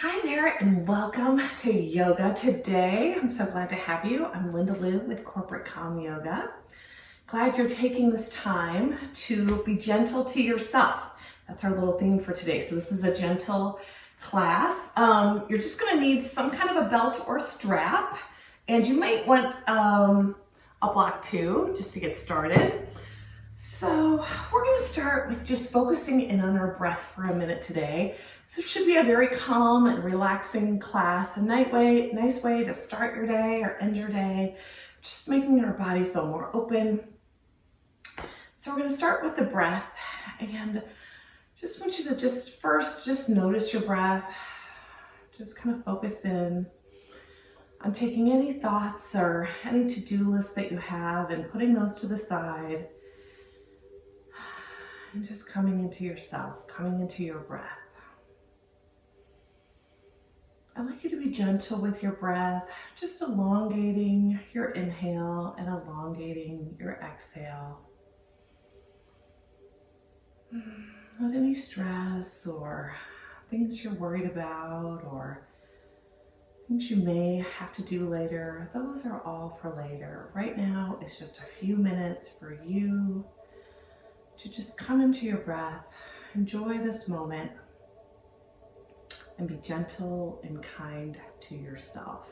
Hi there and welcome to yoga today. I'm so glad to have you. I'm Linda Liu with Corporate Calm Yoga. Glad you're taking this time to be gentle to yourself. That's our little theme for today. So this is a gentle class. You're just going to need some kind of a belt or strap, and you might want a block too, just to get started. So we're going to start with just focusing in on our breath for a minute today. So it should be a very calm and relaxing class, a nice way to start your day or end your day, just making our body feel more open. So we're going to start with the breath, and just want you to just notice your breath. Just kind of focus in on taking any thoughts or any to-do lists that you have and putting those to the side. And just coming into yourself, coming into your breath. I'd like you to be gentle with your breath, just elongating your inhale and elongating your exhale. Not any stress or things you're worried about or things you may have to do later. Those are all for later. Right now, it's just a few minutes for you to just come into your breath, enjoy this moment, and be gentle and kind to yourself.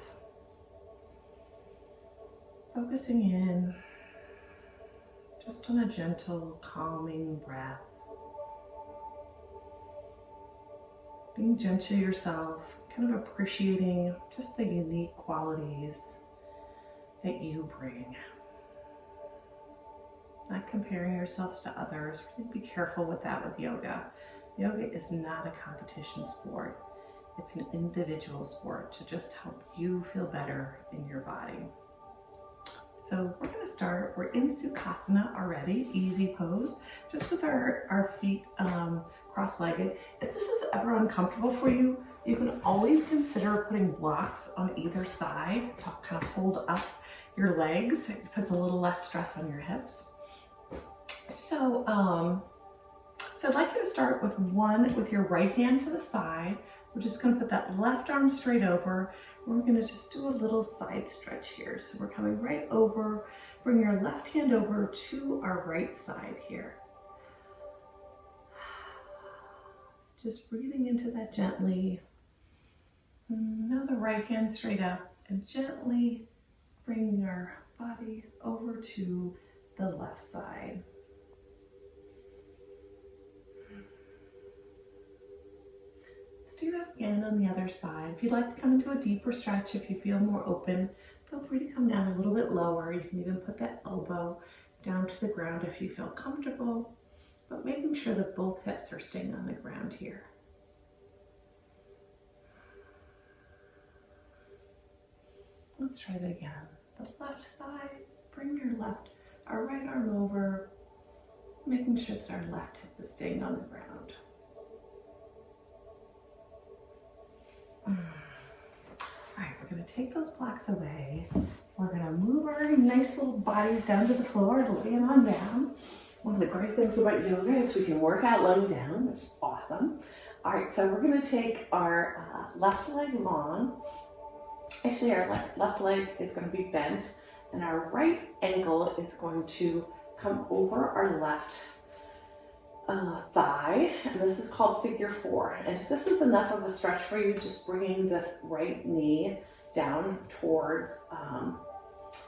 Focusing in just on a gentle, calming breath. Being gentle to yourself, kind of appreciating just the unique qualities that you bring. Not comparing yourselves to others. Really be careful with that with yoga. Yoga is not a competition sport. It's an individual sport to just help you feel better in your body. So we're going to start. We're in Sukhasana already, easy pose, just with our feet cross-legged. If this is ever uncomfortable for you, you can always consider putting blocks on either side to kind of hold up your legs. It puts a little less stress on your hips. So I'd like you to start with your right hand to the side. We're just going to put that left arm straight over. We're going to just do a little side stretch here. So we're coming right over, bring your left hand over to our right side here. Just breathing into that gently. Now the right hand straight up and gently bring your body over to the left side. Let's do that again on the other side. If you'd like to come into a deeper stretch, if you feel more open, feel free to come down a little bit lower. You can even put that elbow down to the ground if you feel comfortable, but making sure that both hips are staying on the ground here. Let's try that again. The left side, bring our right arm over, making sure that our left hip is staying on the ground. All right, we're going to take those blocks away. We're going to move our nice little bodies down to the floor to lay them on down. One of the great things about yoga is we can work out laying down, which is awesome. All right, so we're going to take our left leg long. Actually, our left leg is going to be bent, and our right ankle is going to come over our left thigh, and this is called figure four. And if this is enough of a stretch for you, just bringing this right knee down towards,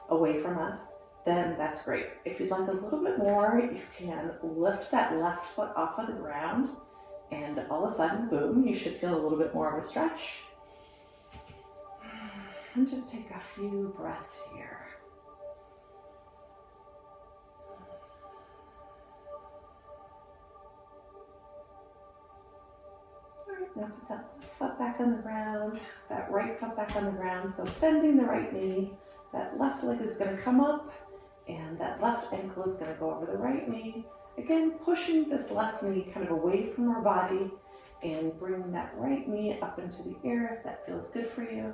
away from us, then that's great. If you'd like a little bit more, you can lift that left foot off of the ground, and all of a sudden, boom, you should feel a little bit more of a stretch. And just take a few breaths here. Now put that left foot back on the ground, that right foot back on the ground. So bending the right knee, that left leg is going to come up, and that left ankle is going to go over the right knee. Again, pushing this left knee kind of away from our body and bringing that right knee up into the air if that feels good for you.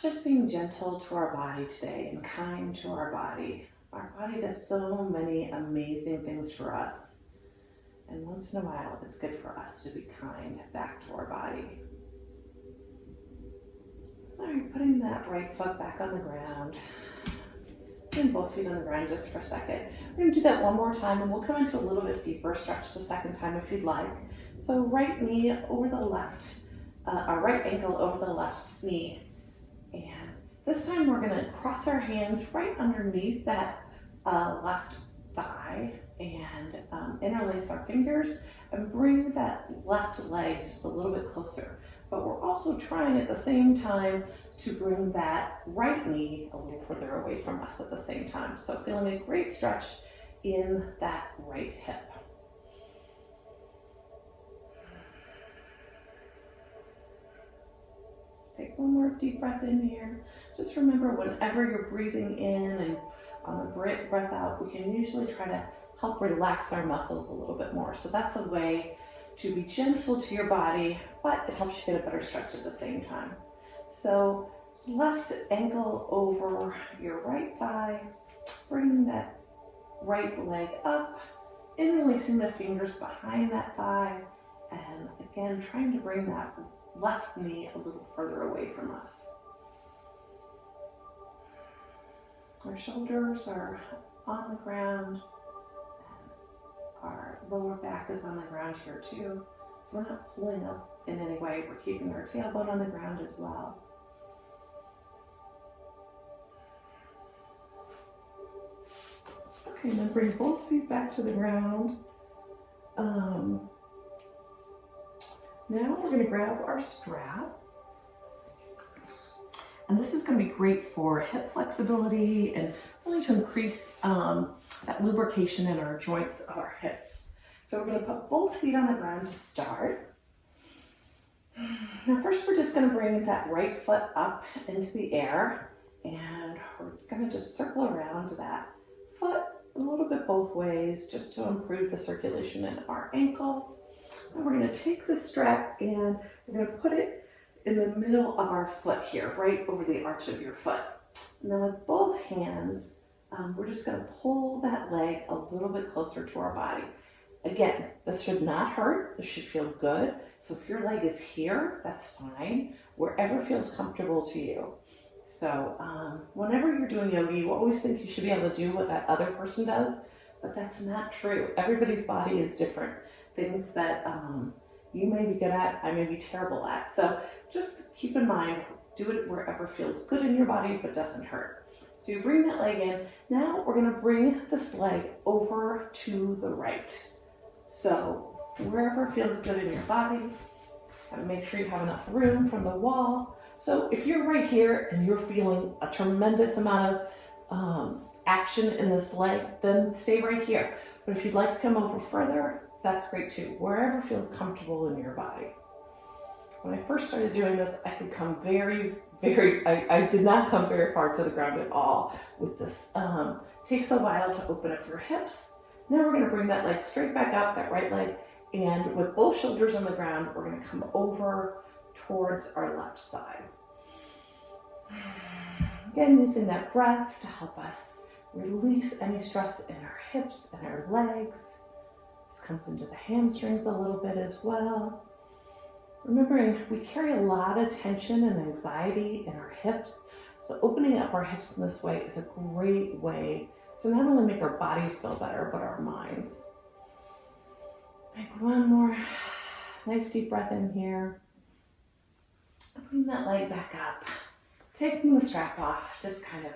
Just being gentle to our body today and kind to our body. Our body does so many amazing things for us. And once in a while, it's good for us to be kind back to our body. All right, putting that right foot back on the ground. And both feet on the ground just for a second. We're gonna do that one more time and we'll come into a little bit deeper stretch the second time if you'd like. So right knee over the left, our right ankle over the left knee. And this time we're gonna cross our hands right underneath that left thigh and interlace our fingers and bring that left leg just a little bit closer. But we're also trying at the same time to bring that right knee a little further away from us at the same time. So feeling a great stretch in that right hip. Take one more deep breath in here. Just remember, whenever you're breathing in and on the breath out, we can usually try to help relax our muscles a little bit more. So that's a way to be gentle to your body, but it helps you get a better stretch at the same time. So left ankle over your right thigh, bringing that right leg up, interlacing the fingers behind that thigh, and again, trying to bring that left knee a little further away from us. Our shoulders are on the ground, and our lower back is on the ground here too. So we're not pulling up in any way, we're keeping our tailbone on the ground as well. Okay, then bring both feet back to the ground. Now we're going to grab our strap. And this is going to be great for hip flexibility and really to increase that lubrication in our joints of our hips. So we're going to put both feet on the ground to start. Now first we're just going to bring that right foot up into the air and we're going to just circle around that foot a little bit both ways just to improve the circulation in our ankle. And we're going to take the strap and we're going to put it in the middle of our foot here, right over the arch of your foot. And then with both hands, we're just going to pull that leg a little bit closer to our body. Again, this should not hurt. This should feel good. So if your leg is here, that's fine. Wherever feels comfortable to you. So whenever you're doing yoga, you always think you should be able to do what that other person does, but that's not true. Everybody's body is different. Things that you may be good at, I may be terrible at. So just keep in mind, do it wherever feels good in your body, but doesn't hurt. So you bring that leg in. Now we're gonna bring this leg over to the right. So wherever feels good in your body, gotta make sure you have enough room from the wall. So if you're right here and you're feeling a tremendous amount of action in this leg, then stay right here. But if you'd like to come over further, that's great too, wherever feels comfortable in your body. When I first started doing this, I could come I did not come very far to the ground at all with this. Takes a while to open up your hips. Now we're gonna bring that leg straight back up, that right leg, and with both shoulders on the ground, we're gonna come over towards our left side. Again, using that breath to help us release any stress in our hips and our legs. This comes into the hamstrings a little bit as well. Remembering we carry a lot of tension and anxiety in our hips, so opening up our hips in this way is a great way to not only make our bodies feel better, but our minds. Take one more nice deep breath in here. Bring that leg back up, taking the strap off, just kind of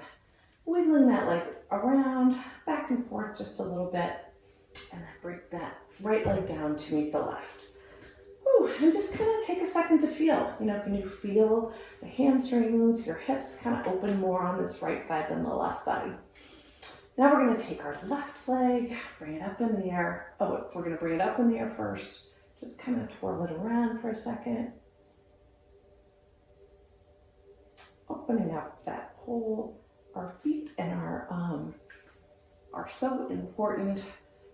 wiggling that leg around, back and forth just a little bit, and then bring that right leg down to meet the left. Ooh, and just kind of take a second to feel, can you feel the hamstrings, your hips kind of open more on this right side than the left side. Now we're going to take our left leg, bring it up in the air. Oh, we're going to bring it up in the air first. Just kind of twirl it around for a second. Opening up that whole, our feet and are so important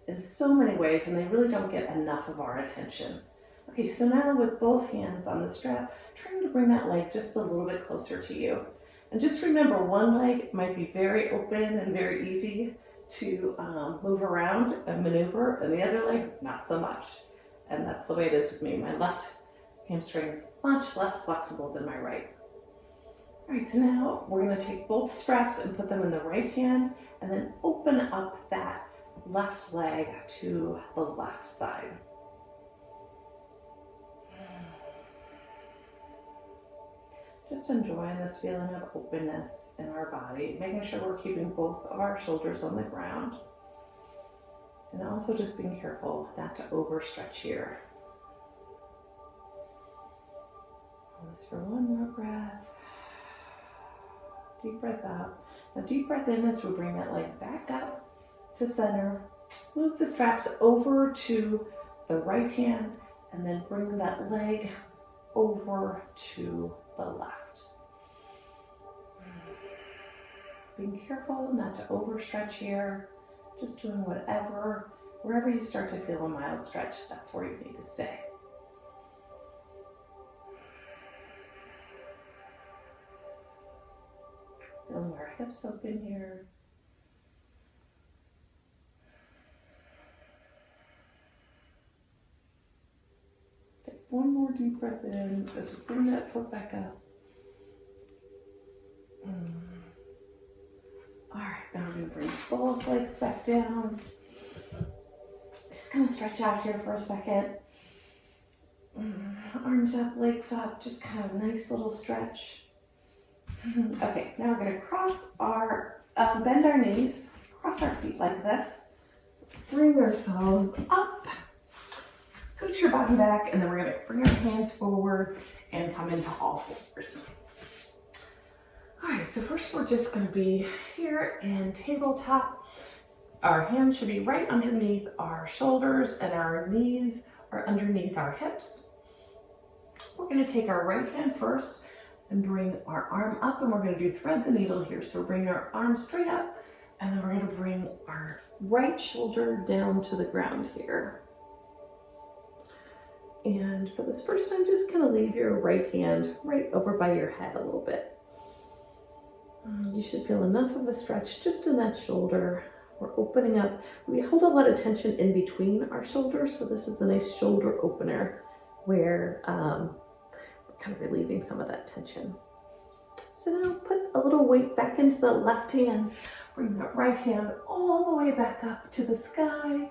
in so many ways, and they really don't get enough of our attention. Okay, so now with both hands on the strap, trying to bring that leg just a little bit closer to you. And just remember, one leg might be very open and very easy to move around and maneuver, and the other leg, not so much. And that's the way it is with me. My left hamstring is much less flexible than my right. All right, so now we're gonna take both straps and put them in the right hand and then open up that left leg to the left side. Just enjoying this feeling of openness in our body, making sure we're keeping both of our shoulders on the ground. And also just being careful not to overstretch here. Hold this for one more breath. Deep breath out. Now deep breath in as we bring that leg back up to center. Move the straps over to the right hand and then bring that leg over to the left. Being careful not to overstretch here. Just doing whatever, wherever you start to feel a mild stretch, that's where you need to stay. Feeling our hips open here. Take one more deep breath in as we bring that foot back up. All right, now we're going to bring both legs back down. Just kind of stretch out here for a second. Arms up, legs up, just kind of a nice little stretch. Okay, now we're going to bend our knees, cross our feet like this, bring ourselves up, scoot your bottom back, and then we're going to bring our hands forward and come into all fours. All right, so first we're just going to be here in tabletop. Our hands should be right underneath our shoulders and our knees are underneath our hips. We're going to take our right hand first and bring our arm up, and we're going to do thread the needle here. So bring our arm straight up, and then we're going to bring our right shoulder down to the ground here. And for this first time, just kind of leave your right hand right over by your head a little bit. You should feel enough of a stretch just in that shoulder. We're opening up. We hold a lot of tension in between our shoulders, so this is a nice shoulder opener where we're kind of relieving some of that tension. So now put a little weight back into the left hand. Bring that right hand all the way back up to the sky.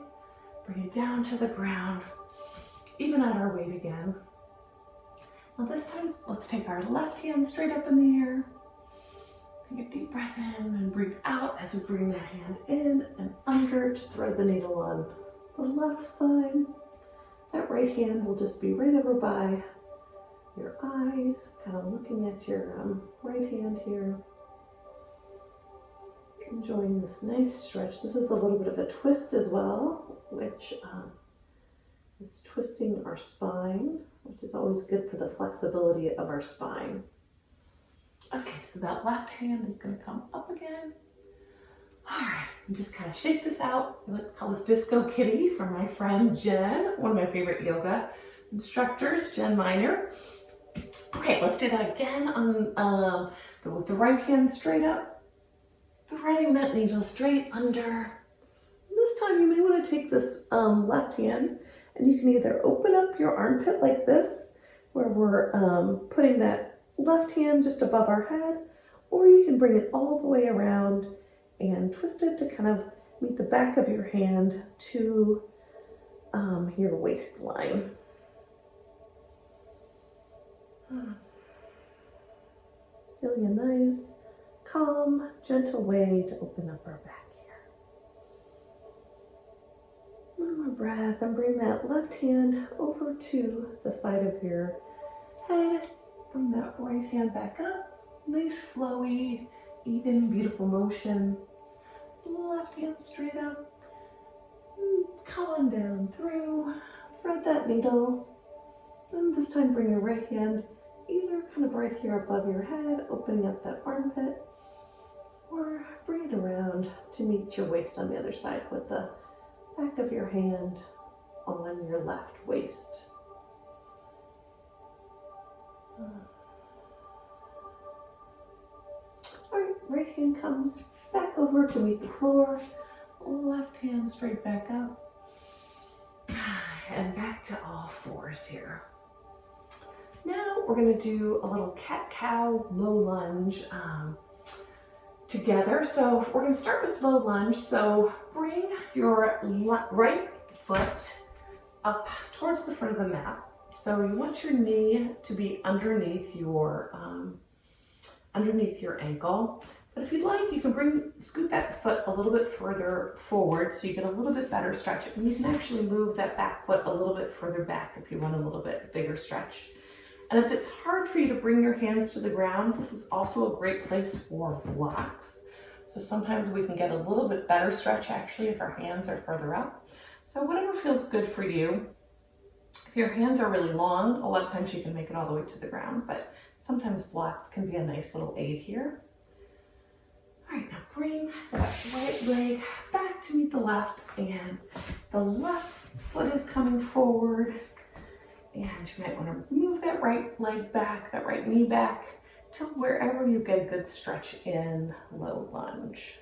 Bring it down to the ground. Even out our weight again. Now this time, let's take our left hand straight up in the air. Take a deep breath in and breathe out as we bring that hand in and under to thread the needle on the left side. That right hand will just be right over by your eyes, kind of looking at your right hand here. Enjoying this nice stretch. This is a little bit of a twist as well, which is twisting our spine, which is always good for the flexibility of our spine. Okay, so that left hand is going to come up again. All right, and just kind of shake this out. I like to call this Disco Kitty from my friend Jen, one of my favorite yoga instructors, Jen Miner. Okay, let's do that again on with the right hand straight up, threading that needle straight under. This time you may want to take this left hand and you can either open up your armpit like this, where we're putting that left hand just above our head, or you can bring it all the way around and twist it to kind of meet the back of your hand to your waistline. Feeling a nice, calm, gentle way to open up our back here. One more breath and bring that left hand over to the side of your head. Bring that right hand back up. Nice, flowy, even, beautiful motion. Left hand straight up. Come on down through. Thread that needle. And this time bring your right hand either kind of right here above your head, opening up that armpit, or bring it around to meet your waist on the other side with the back of your hand on your left waist. All right, right hand comes back over to meet the floor. left hand straight back up. And back to all fours here. Now we're gonna do a little cat-cow low lunge together. So we're gonna start with low lunge. So bring your right foot up towards the front of the mat. So you want your knee to be underneath your ankle. But if you'd like, you can scoot that foot a little bit further forward so you get a little bit better stretch. And you can actually move that back foot a little bit further back if you want a little bit bigger stretch. And if it's hard for you to bring your hands to the ground, this is also a great place for blocks. So sometimes we can get a little bit better stretch actually if our hands are further up. So whatever feels good for you. If your hands are really long, a lot of times you can make it all the way to the ground, but sometimes blocks can be a nice little aid here. All right, now bring that right leg back to meet the left, and the left foot is coming forward. And you might want to move that right leg back, that right knee back to wherever you get a good stretch in low lunge.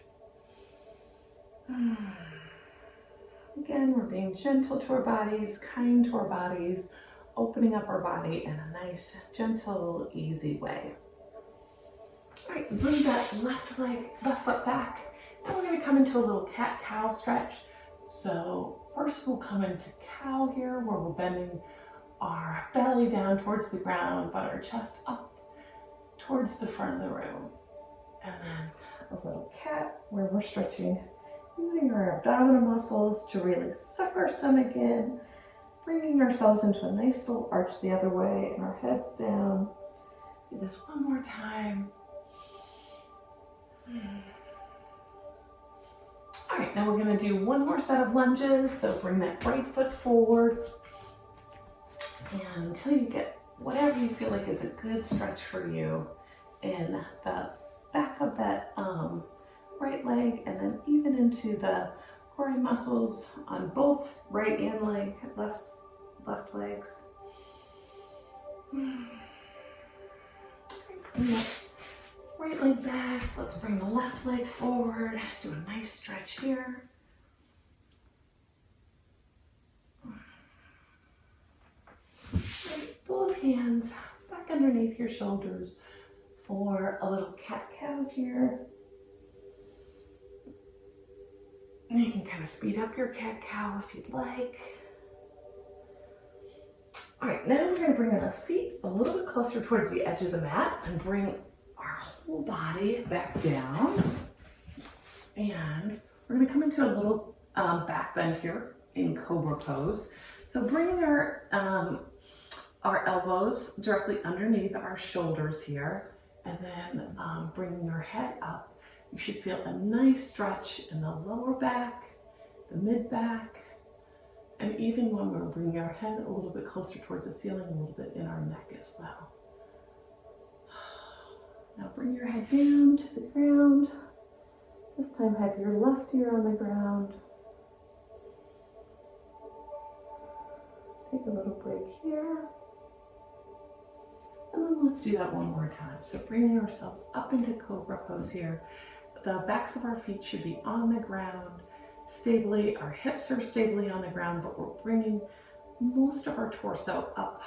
Again, we're being gentle to our bodies, kind to our bodies, opening up our body in a nice, gentle, easy way. All right, bring that left foot back. And we're gonna come into a little cat-cow stretch. So first we'll come into cow here, where we're bending our belly down towards the ground, but our chest up towards the front of the room. And then a little cat, where we're stretching using our abdominal muscles to really suck our stomach in, bringing ourselves into a nice little arch the other way and our heads down. Do this one more time. All right, now we're gonna do one more set of lunges. So bring that right foot forward and until you get whatever you feel like is a good stretch for you in the back of that right leg, and then even into the core muscles on both right and left legs. Bring that right leg back. Let's bring the left leg forward. Do a nice stretch here. Right, both hands back underneath your shoulders for a little cat-cow here. And you can kind of speed up your cat-cow if you'd like. All right, now we're going to bring our feet a little bit closer towards the edge of the mat and bring our whole body back down. And we're going to come into a little back bend here in cobra pose. So bring our elbows directly underneath our shoulders here, and then bringing your head up. You should feel a nice stretch in the lower back, the mid back, and even when we're bringing our head a little bit closer towards the ceiling, a little bit in our neck as well. Now bring your head down to the ground. This time have your left ear on the ground. Take a little break here. And then let's do that one more time. So bringing ourselves up into cobra pose here. The backs of our feet should be on the ground stably. Our hips are stably on the ground, but we're bringing most of our torso up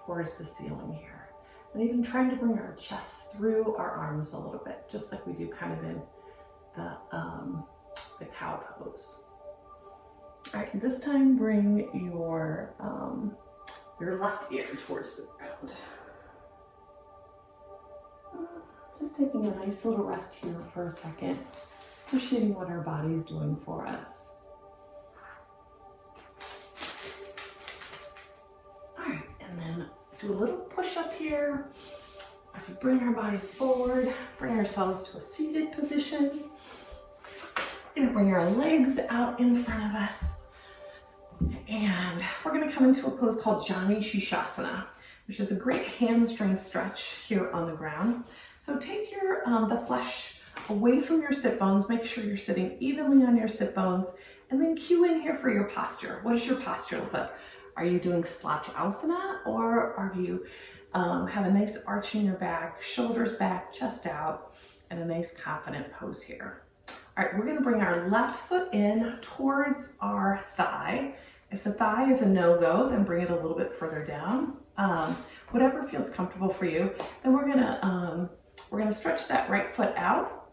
towards the ceiling here. And even trying to bring our chest through our arms a little bit, just like we do kind of in the cow pose. All right, this time bring your left ear towards the ground. Just taking a nice little rest here for a second, appreciating what our body's doing for us. All right, and then do a little push up here as we bring our bodies forward, bring ourselves to a seated position. We're gonna bring our legs out in front of us, and we're gonna come into a pose called Jani Shishasana, which is a great hamstring stretch here on the ground. So take your the flesh away from your sit bones. Make sure you're sitting evenly on your sit bones, and then cue in here for your posture. What does your posture look like? Are you doing Slouchasana, or are you have a nice arch in your back, shoulders back, chest out, and a nice confident pose here? All right, we're gonna bring our left foot in towards our thigh. If the thigh is a no-go, then bring it a little bit further down. Whatever feels comfortable for you. Then we're gonna stretch that right foot out,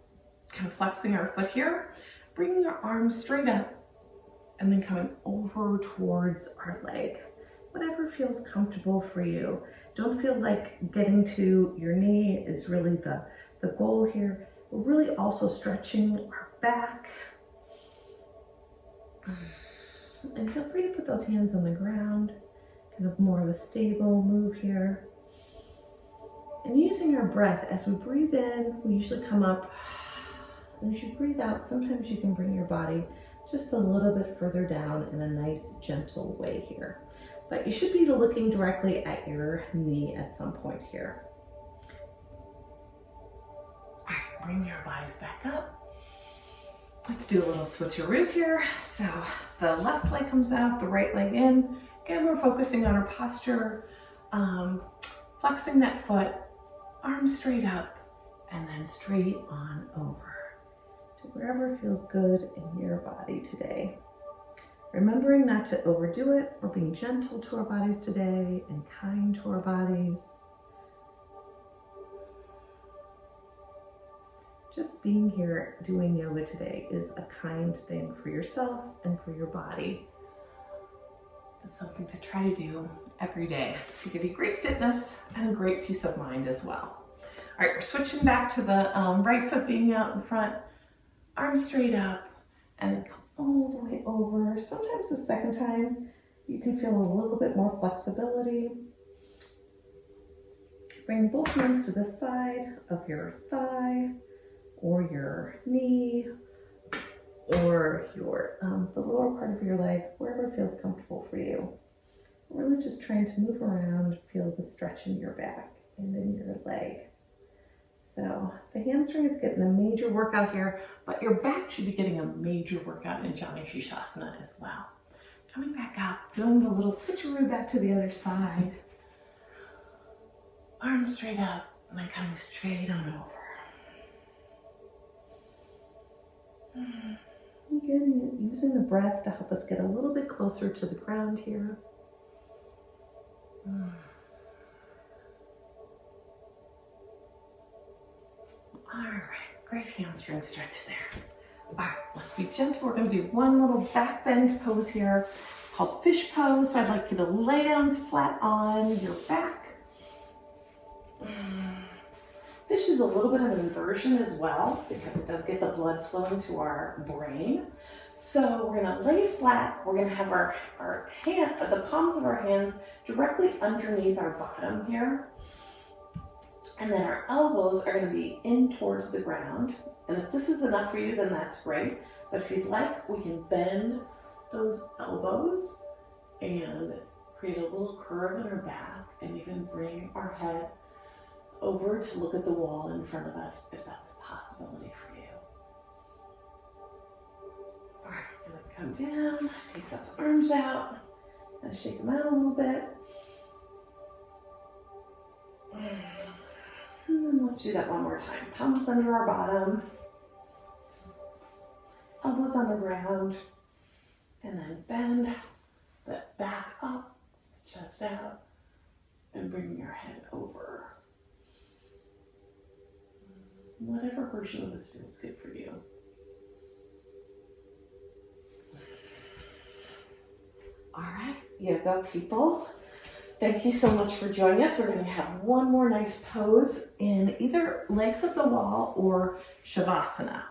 kind of flexing our foot here, bringing our arms straight up, and then coming over towards our leg. Whatever feels comfortable for you. Don't feel like getting to your knee is really the goal here. We're really also stretching our back. And feel free to put those hands on the ground, kind of more of a stable move here. And using our breath, as we breathe in, we usually come up. And as you breathe out, sometimes you can bring your body just a little bit further down in a nice, gentle way here. But you should be looking directly at your knee at some point here. All right, bring your bodies back up. Let's do a little switcheroo here. So the left leg comes out, the right leg in. Again, we're focusing on our posture, flexing that foot, arms straight up, and then straight on over to wherever feels good in your body today. Remembering not to overdo it. We're being gentle to our bodies today and kind to our bodies. Just being here doing yoga today is a kind thing for yourself and for your body. It's something to try to do every day to give you great fitness and a great peace of mind as well. All right, we're switching back to the right foot being out in front, arms straight up, and then come all the way over. Sometimes the second time you can feel a little bit more flexibility. Bring both hands to the side of your thigh or your knee or your the lower part of your leg, wherever feels comfortable for you. Really just trying to move around, feel the stretch in your back and in your leg. So the hamstring is getting a major workout here, but your back should be getting a major workout in Janu Sirsasana as well. Coming back up, doing the little switcheroo back to the other side. Arms straight up, and then coming straight on over. Again, using the breath to help us get a little bit closer to the ground here. All right, great hamstring stretch there. All right, let's be gentle. We're going to do one little back bend pose here called fish pose. So I'd like you to lay down flat on your back. Fish is a little bit of an inversion as well because it does get the blood flowing to our brain. So we're going to lay flat. We're going to have our hand, the palms of our hands directly underneath our bottom here. And then our elbows are going to be in towards the ground. And if this is enough for you, then that's great. But if you'd like, we can bend those elbows and create a little curve in our back and even bring our head over to look at the wall in front of us if that's a possibility for you. All right, and then come down, take those arms out, and shake them out a little bit. And then let's do that one more time. Palms under our bottom, elbows on the ground, and then bend the back up, chest out, and bring your head over. Whatever version of this feels good for you. All right, yoga people. Thank you so much for joining us. We're going to have one more nice pose in either legs up the wall or Shavasana.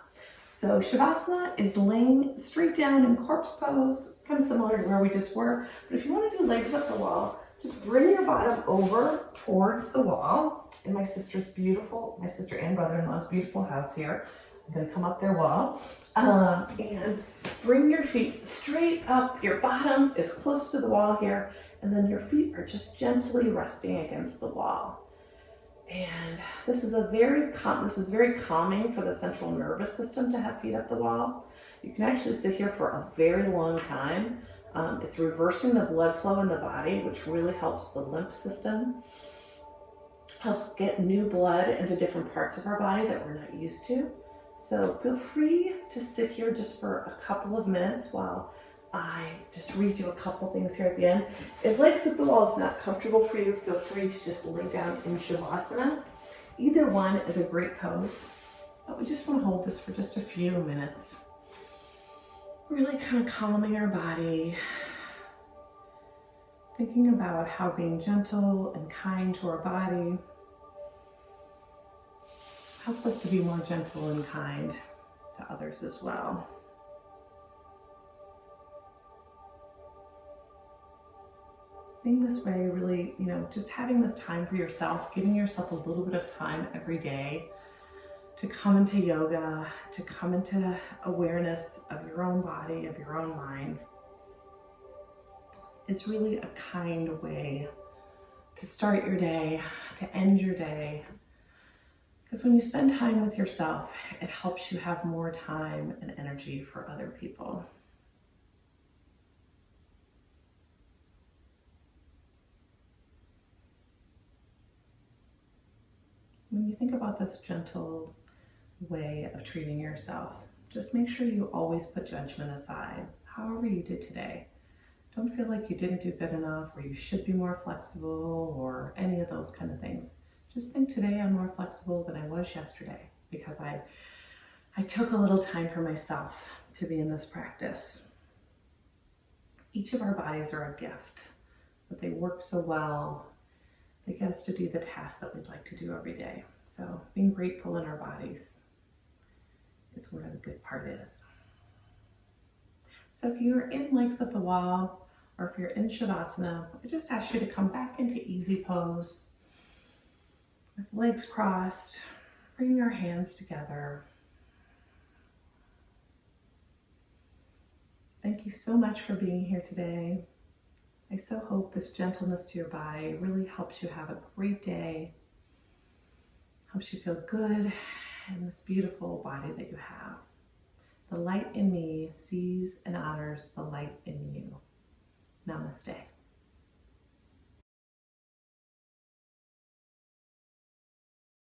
So Shavasana is laying straight down in corpse pose, kind of similar to where we just were. But if you want to do legs up the wall, just bring your bottom over towards the wall. In my sister and brother-in-law's beautiful house here. I'm going to come up their wall. And bring your feet straight up. Your bottom is close to the wall here. And then your feet are just gently resting against the wall. And this is very calming for the central nervous system to have feet up the wall. You can actually sit here for a very long time. It's reversing the blood flow in the body, which really helps the lymph system. Helps get new blood into different parts of our body that we're not used to. So feel free to sit here just for a couple of minutes while I just read you a couple things here at the end. If legs at the wall is not comfortable for you, feel free to just lay down in Shavasana. Either one is a great pose, but we just want to hold this for just a few minutes. Really kind of calming our body, thinking about how being gentle and kind to our body helps us to be more gentle and kind to others as well. Being this way, really, just having this time for yourself, giving yourself a little bit of time every day to come into yoga, to come into awareness of your own body, of your own mind, is really a kind way to start your day, to end your day. Because when you spend time with yourself, it helps you have more time and energy for other people. When you think about this gentle way of treating yourself, just make sure you always put judgment aside, however you did today. Don't feel like you didn't do good enough, or you should be more flexible, or any of those kind of things. Just think, today I'm more flexible than I was yesterday because I took a little time for myself to be in this practice. Each of our bodies are a gift, but they work so well. They get us to do the tasks that we'd like to do every day. So being grateful in our bodies is where the good part is. So if you're in legs at the wall, or if you're in Shavasana, I just ask you to come back into easy pose with legs crossed, bringing our hands together. Thank you so much for being here today. I so hope this gentleness to your body really helps you have a great day, helps you feel good in this beautiful body that you have. The light in me sees and honors the light in you. Namaste.